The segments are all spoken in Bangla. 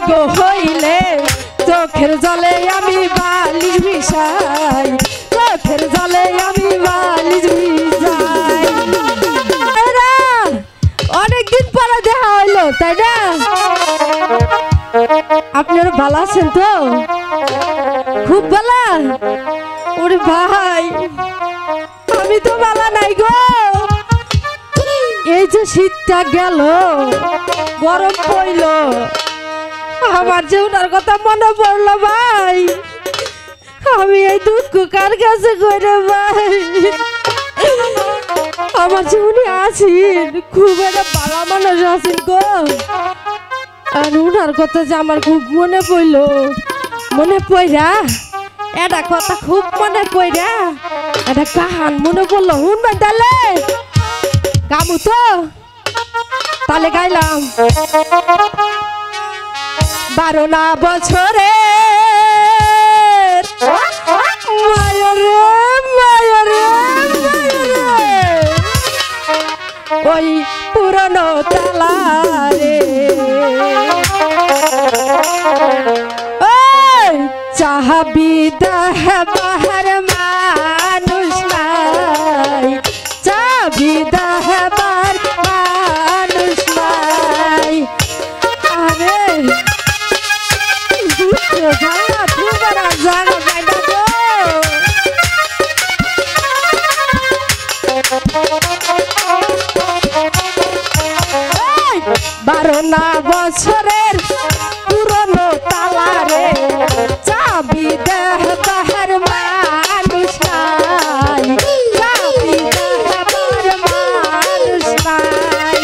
গো হইলে চোখের জলে আমি বালিশ ভিজাই, চোখের জলে আমি বালিশ ভিজাই। অনেকদিন পরে দেখা হইলো তাই না? আপনারা ভালো আছেন তো? খুব ভালো। ওরে ভাই আমি তো ভালো নাই গো। এই যে শীতটা গেল, গরম পড়ল, আমার যে ওনার কথা মনে পড়লো ভাই। আমি এই দুঃখ কার কাছে করে ভাই? আমার যে উনি আছেন, খুব একটা ভালো মানুষ আছেন গো। আর উনার কথা যে আমার খুব মনে পড়লো, মনে পড়া এটা কথা খুব মনে পড়া এটা কাহান মনে পড়লো। শুনবেন তাহলে গামু তো তাহলে গাইলাম। 12 না বছরে ওই পুরনো তালারে চাহাবি দেহবার মানুষ নাই, চাবি দেহবার মানুষ নাই। আরে জানা যায় না গো। 12 না বছরের পুরনো তালারে চাবি দেহবার মানুষ নাই, চাবি দেহবার মানুষ নাই।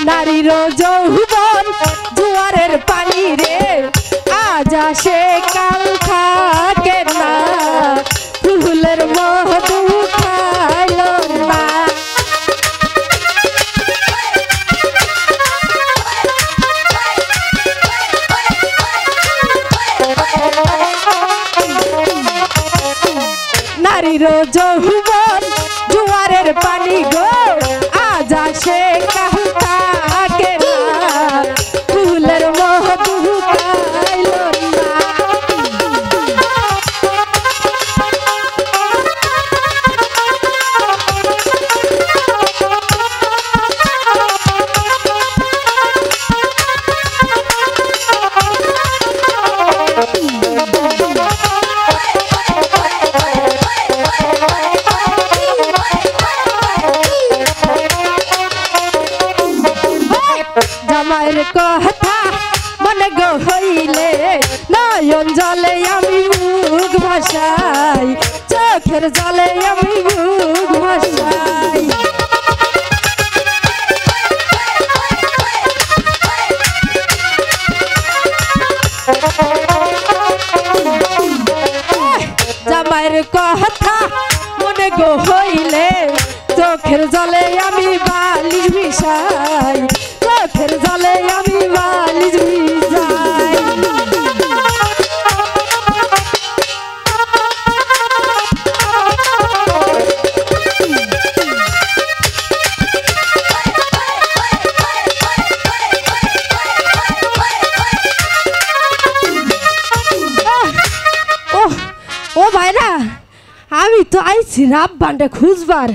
নারীর যৌবন জোয়ারের পানি রে, আজ আসে কাল থাকে না, ফুলের মধু খাইলো না। নারীর যৌবন জোয়ারের পানি গো, আজ আসে কাল থাকে না, ফুলের মধু খাইলো না। জামাইয়ের কথা মনে গো হইলে নয়ন জলে আমি মুখ ভাসাই, চোখের জলে আমি মুখ ভাসাই। জামাইয়ের কথা মনে গো হইলে চোখের জলে আমি বালিশ ভিজাই, চোখের জলে আমি বালিশ ভিজাই। ও ভাইরা আমি তো আইছি রাব বান্ডে খুঁজবার।